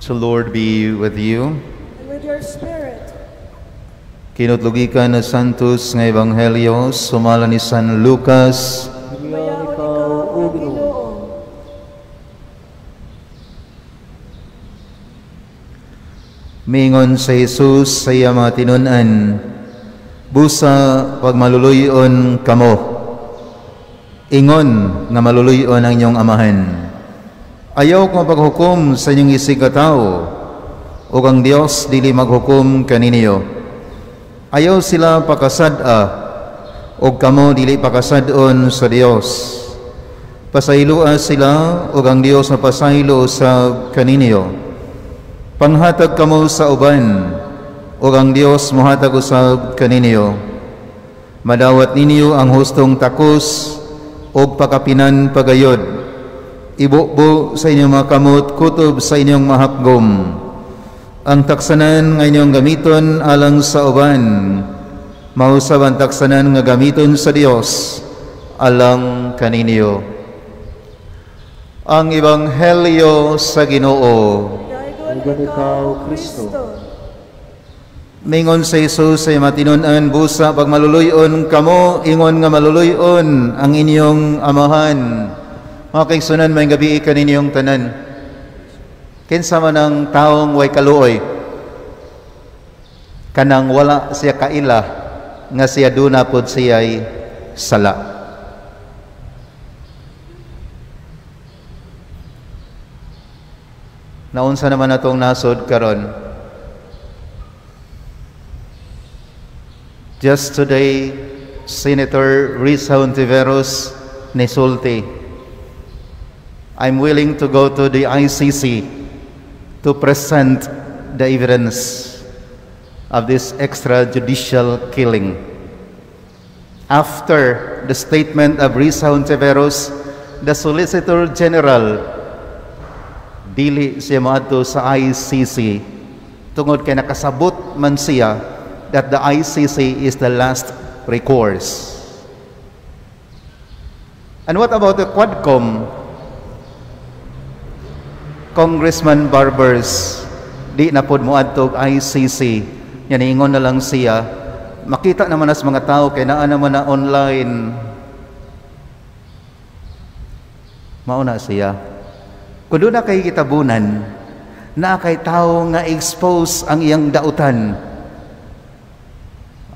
The Lord be with you. And with your spirit. Kinutlugikan na Santos nga Ebanghelyo, sumala ni San Lucas. Mayaon ikaw, O Ginoo. Mingon sa Jesus sa iya mga tinunan, busa pag maluluyon kamo, ingon nga maluluyon ang inyong amahan. Ayaw ko paghukom sa inyong isigataw, o ang Dios dili maghukom kaninyo. Ayaw sila pakasada, o kamo dili pakasadon sa Dios. Pasailua sila, o ang Dios na pasaylo sa kaninyo. Panghatag kamo sa uban, o ang Dios mohatag usab kaninyo. Madawat ninyo ang hustong takos, o pakapinan pagayod. Ibubo sa inyong mga kamot, kutob sa inyong mahakgom. Ang taksanan nga inyong gamiton alang sa uban, mausab ang taksanan nga gamiton sa Dios alang kaninyo. Ang Ebanghelyo sa Ginoo. Dayon ikaw, Kristo. Mingon sa Jesus sa matinunan, busa pag maluluyon kamo, ingon nga maluluyon ang inyong amahan. Mga kaigsunan, may gabi kaninyong tanan. Kinsa man ang taong way kaluoy, kanang wala siya kaila, nga siya duna pod siya'y sala. Naunsa naman natong nasod karon. Just today, Senator Risa Hontiveros nisulti, I'm willing to go to the ICC to present the evidence of this extrajudicial killing. After the statement of Risa Hontiveros, the Solicitor General dili siya moadto sa ICC tungod kay nakasabot man siya that the ICC is the last recourse. And what about the Quadcom? Congressman Barbers, di na pod moadtog ICC. Yan, ingon na lang siya. Makita naman as mga tao, kaya naa naman na online. Mauna siya. Kung doon na kay kitabunan, na kay tao nga expose ang iyang dautan.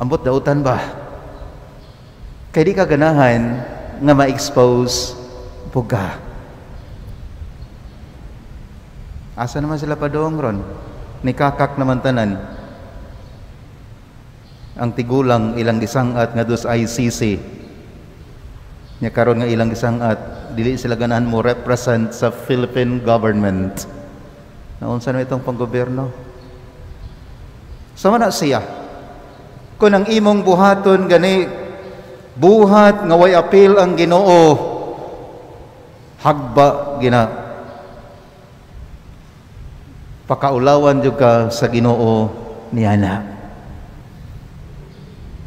Ambot dautan ba? Kaya di ka ganahan nga ma-expose buga. Asa naman sila padong ron? Nikakak naman tanan. Ang tigulang ilang gisangat nga dos ICC. Nya karon nga ilang gisangat, dili sila ganahan mo represent sa Philippine government. Naunsa na itong panggobyerno? Sama na siya. Kung ang imong buhaton gani, buhat nga way apil ang Ginoo, hagba gina. Pakaulawan jud ka sa Ginoo niyana.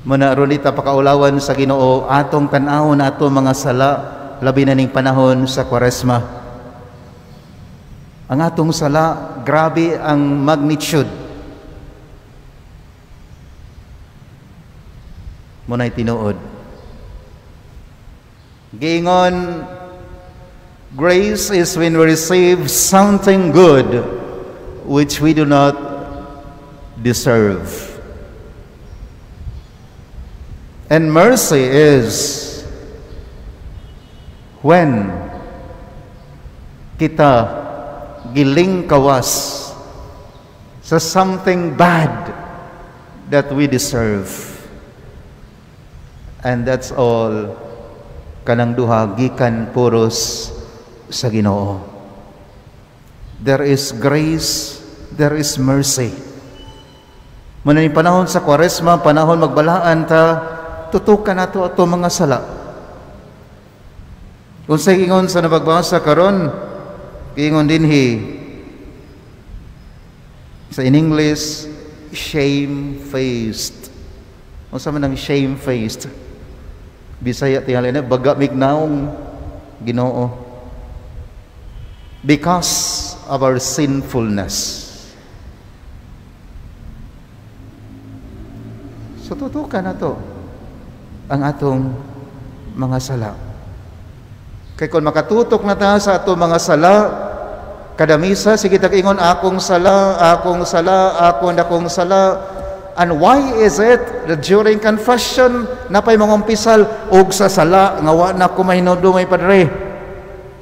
Muna ronita pakaulawan sa Ginoo atong tan-awon ato mga sala labi na ning panahon sa Kwaresma. Ang atong sala grabe ang magnitude. Muna'y tinuod. Giingon, grace is when we receive something good which we do not deserve. And mercy is when kita giling kawas sa something bad that we deserve. And that's all kanang duha gikan puros sa Ginoo. There is grace, there is mercy. Muna ni panahon sa Kwaresma, panahon magbalaan ta, tutukan nato ato mga sala. Kung sa ingon sa nabagbasa karon, ingon dinhi sa in English, shame-faced. Kung sa man ang shame-faced, Bisaya tingali na, baga mignaong Ginoo. Because of our sinfulness. So tutukan na to ang atong mga sala. Kay kung makatutok na ta sa atong mga sala, kada misa sige tag-ingon akong sala, akong sala. And why is it that during confession napay mangumpisal og sa sala nga wa na ko mahinumdumay Padre?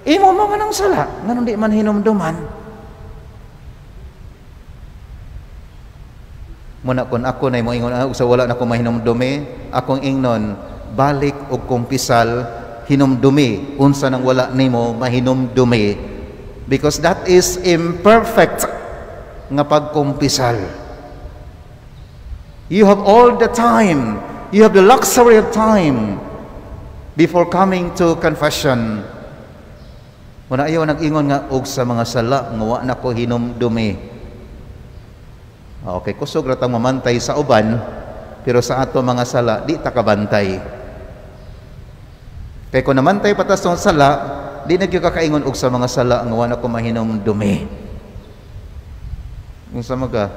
Imo mo man ang sala nganong di man hinumduman. Muna kung ako na mo ingon sa wala na ko mahinumdumi, akong ingnon balik og kumpisal hinumdumi unsa nang wala nimo mahinumdumi, because that is imperfect nga pagkumpisal. You have all the time, you have the luxury of time before coming to confession. Muna ayaw nag-ingon nga og sa mga sala nga wa na ko hinumdumi. Okay, kusog ratang mamantay sa uban, pero sa ato mga sala, di ta kabantay. Kaya kung namantay patas ng sala, di na gyud kakaingon og sa mga sala nga wala ko mahinumdumi. Kung sa mga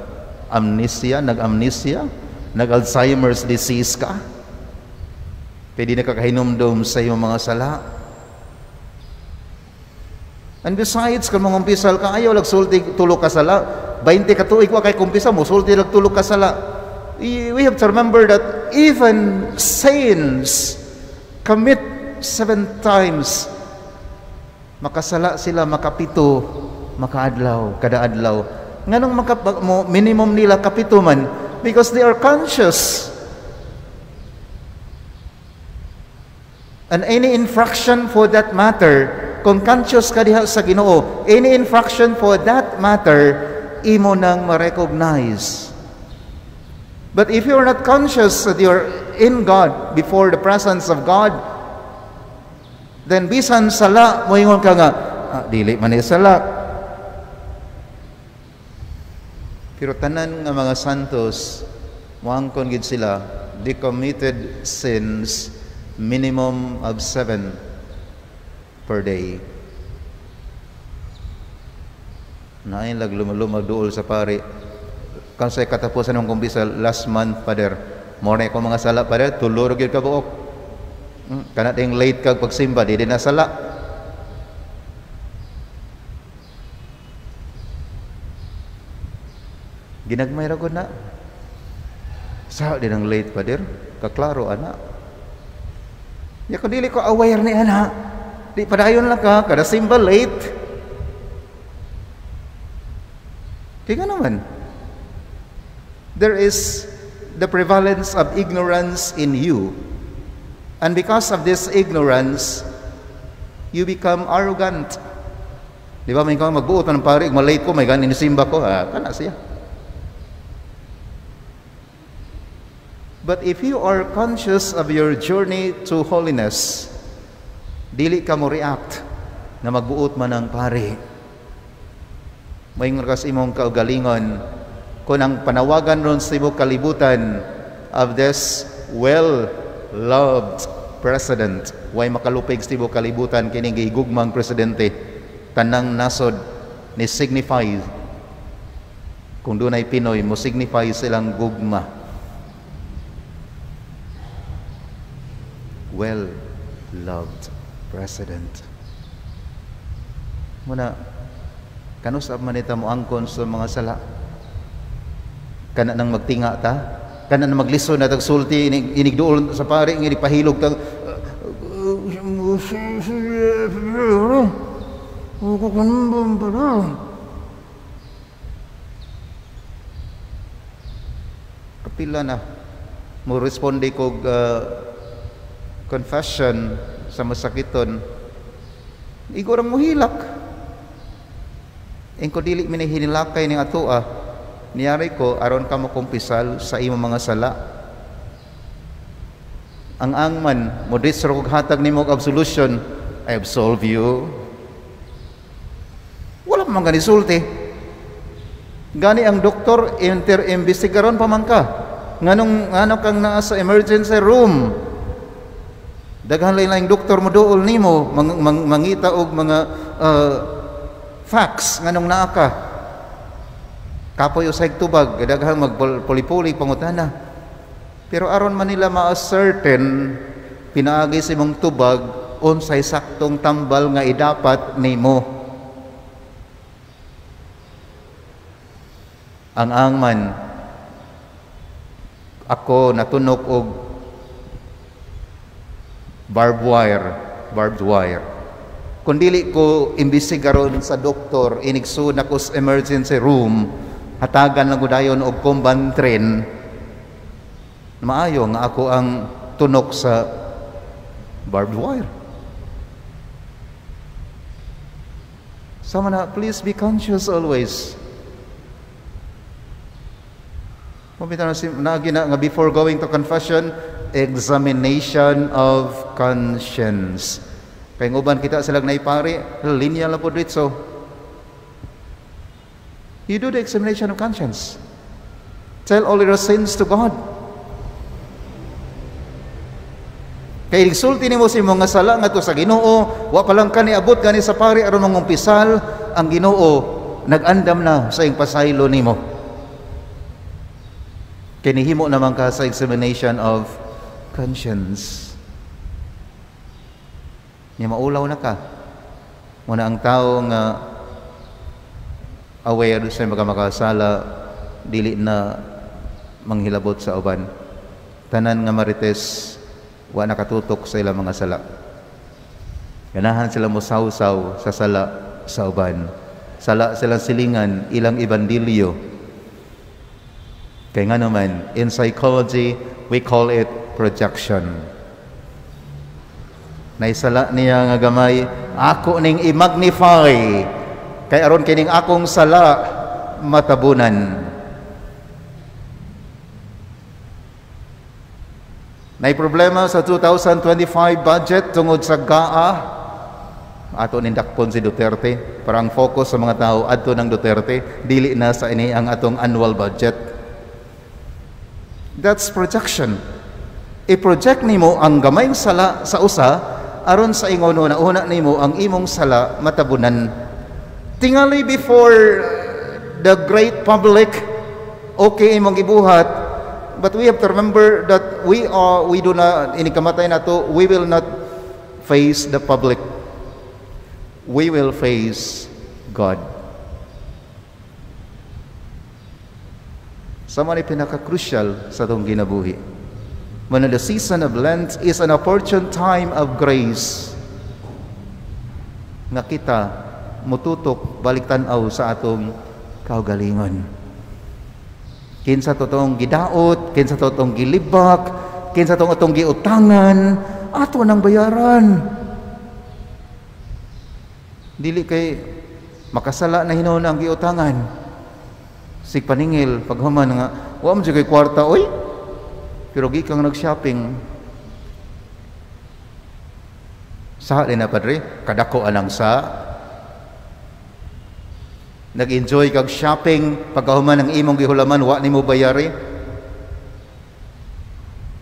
amnesia, nag-amnesia, nag-Alzheimer's disease ka, kaya di na kakahinumdum sa iyong mga sala. And besides, kung mangumpisal ka, ayaw lagsulti tulog ka sala, 20 ka tuig wa kay kumpisa mo, sulti tulog ka sala. We have to remember that even saints commit 7 times. Makasala sila makapito, makaadlaw, kada adlaw. Nganong minimum nila kapito man? Because they are conscious. And any infraction for that matter, kung conscious ka diha sa Ginoo, any infraction for that matter, imo nang ma-recognize. But if you're not conscious that you're in God, before the presence of God, then bisan sala, moingon ka nga, dili man sala. Pero tanan nga mga santos, moangkon gid sila, they committed sins minimum of 7 per day. Nain lag lumagduol sa pari. Kansay katapusan ng kumbisa last month, Pader. Morning ko mga sala, Pader, tulurog yun ka buok. Kana ting late kag pagsimba, di na sala. Ginagmay ra gud na. Sa din ang late, Pader. Kaklaro ana. Ya ko dili ko aware ni ana. Di padayon lang ka kada simba late. Kaya naman, there is the prevalence of ignorance in you. And because of this ignorance, you become arrogant. Di ba, may kang magbuot ng pari, malate ko, may ganin simba ko, kana siya. But if you are conscious of your journey to holiness, dili ka mo react na magbuot man ng pari. May ngakas imong kaugalingon kung ang panawagan ron sa imong kalibutan of this well-loved president, way makalupig sa imong kalibutan kining gigugmang presidente, tanang nasod ni signify, kung doon ay Pinoy, mo signify silang gugma. Well-loved president. Muna, kanusap man ita mo angkon sa mga sala. Kana nang magtinga ta, kana nang maglison na tagsulti inigduol sa pari nga ipahilog tag kapila na mo responde kog confession sa masakiton, igorang mo hilak. Engko dili minihinilakay ning atoa, niyari ko aron ka mo kumpisal sa imong mga sala. Ang angman mo disro kog hatag nimo og absolution, I absolve you. Wala man gani sulti. Gani ang doktor imbestigaron pa man ka. Nganong kang naa sa emergency room. Daghan lain-laing doktor mo duol nimo mangita og mga facts nganong naa ka. Kapoy usay tubag, gadaghang magpuli-puli pangutana. Pero aron man nila ma-ascertain pinaagi sa imong tubag unsay saktong tambal nga idapat nimo. Ang angman ako natunok og barbed wire. Kung dili ko imbestigaron sa doktor, inigsoon ako sa emergency room, hatagan lang gudayon og Combantrin, maayo nga ako ang tunok sa barbed wire. Sama na, please be conscious always. Pumita na nga before going to confession, examination of conscience. Kaya nguban kita silang naipari, linya lang po dito. You do the examination of conscience. Tell all your sins to God. Kaya igsulti nimo sa imong nga sala ngadto sa Ginoo, wa pa lang ka niabot gani sa pari aron mangumpisal, ang Ginoo nag-andam na sa iyong pasaylo nimo. Kaya nihimo naman ka sa examination of conscience. Niya maulaw na ka. Muna ang tao nga aware sa mga makasala, dili na manghilabot sa uban. Tanan nga marites, wa nakatutok sa ilang mga sala. Ganahan sila musawsaw sa sala sa uban. Sala silang silingan, ilang ibandilyo. Kaya nga naman, in psychology, we call it projection. Naisala niya nga gamay, ako ning i-magnify, kay aron kining akong sala matabunan. Nay problema sa 2025 budget tungod sa GAA, ato ning dakpon si Duterte, parang focus sa mga tao adto ng Duterte, dili na sa ini ang atong annual budget. That's projection. I-project nimo ang gamayng sala sa usa aron sa ingon na una nimo ang imong sala matabunan. Tingali before the great public, okay imong gibuhat, but we have to remember that we do not inikamatay nato, we will not face the public. We will face God. Sama ni pinaka-crucial sa itong ginabuhi. When the season of Lent is an opportune time of grace, nga kita mututok balik tanaw sa atong kaugalingon. Kinsa totoong gidaot, kinsa totoong gilibak, kinsa totoong giutangan, ato nang bayaran. Dili kay makasala na hinuon ang giutangan. Sig paningil paghuman nga wa man kay kwarta oy, pero gi kang nag-shopping. Sa din na padre, kadako anang sa nag-enjoy kag shopping pagkahuman ang imong gihulaman wa nimo bayari.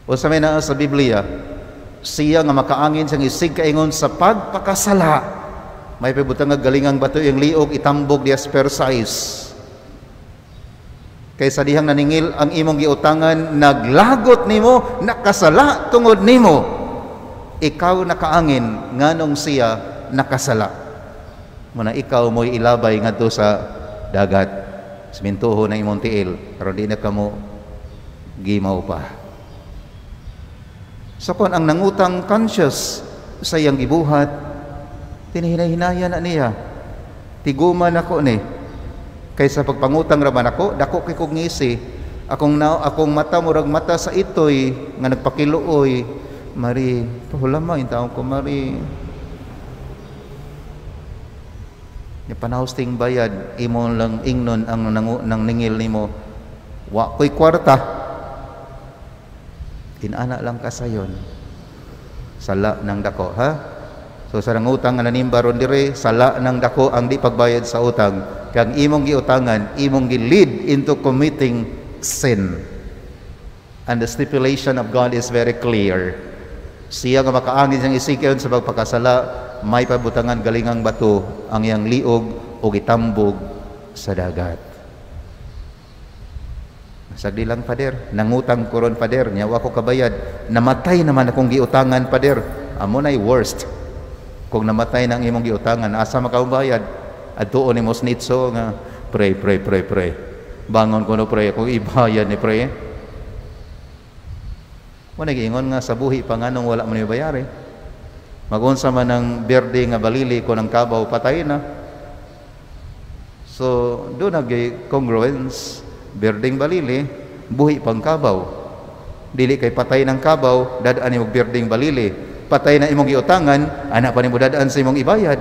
O sa may naa sa Biblia, siya nga makaangin siyang isig kaingon sa pagpakasala, may pibutang nga galingang bato yung liog itambog dias per size. Kaysa dihang naningil ang imong giutangan, naglagot nimo, nakasala tungod nimo. Ikaw nakaangin, nganong siya nakasala. Muna ikaw mo'y ilabay ngadto sa dagat. Simintuho na imong tiil, pero di na kamo gimaw pa. So kung ang nangutang conscious sa iyang gibuhat, tinihinay-hinaya na niya. Tiguman ako ni. Kaysa pagpangutang raman ako, dako kay kog ngisi, akong mata murag mata sa itoy nga nagpakiluoy, mari pahulama in taong ko mari. Ya panahusting bayad, imo lang ingnon ang nang ningil nimo, wa koy kwarta. Inana lang kasayon. Sala ng dako, ha? So sa utang nga nanimba ron dire, sala ng dako ang di pagbayad sa utang. Kang imong giutangan, imong gi-lead into committing sin. And the stipulation of God is very clear. Siya nga makaangin siyang isikiyon sa pagpakasala, may pabutangan galingang bato ang iyang liog o gitambog sa dagat. Sagdi lang, Pader, nangutang ko ron, Pader, nyawa ko kabayad, namatay naman akong giutangan, Pader. Amo na'y worst. Kung namatay ng imong giutangan, asa makaubayad? At doon ni Mosnitso nga, pray. Bangon ko no, pray, kung ibayad ni pray. Nag-iingon nga sa buhi pa nga nung wala mo ni bayari. Magunsa man ng berde nga balili ko ng kabaw, patay na. So, doon nag-congruence, berdeng balili, buhi pang kabaw. Dili kay patay ng kabaw, dadaan imong berdeng balili. Patay na imong giutangan, anak pa nimo dadaan sa imong ibayad.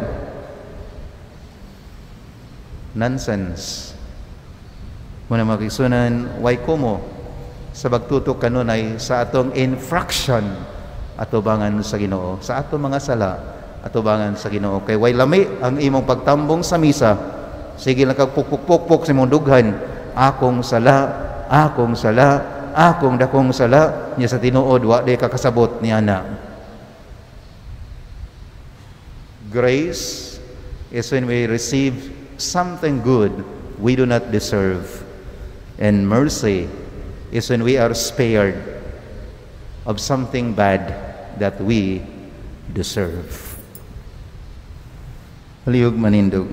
Nonsense. Muna magigsunan, why kumo? Sa pagtutok kanunay sa atong infraction atubangan sa Ginoo, sa atong mga sala atubangan sa Ginoo. Kay way lami ang imong pagtambong sa misa, sige lang kag pukpuk sa imong dughan, akong sala, akong dakong sala, niya sa tinuod wa di kakasabot niya na. Grace is when we receive something good we do not deserve, and mercy is when we are spared of something bad that we deserve. Halihog manindog.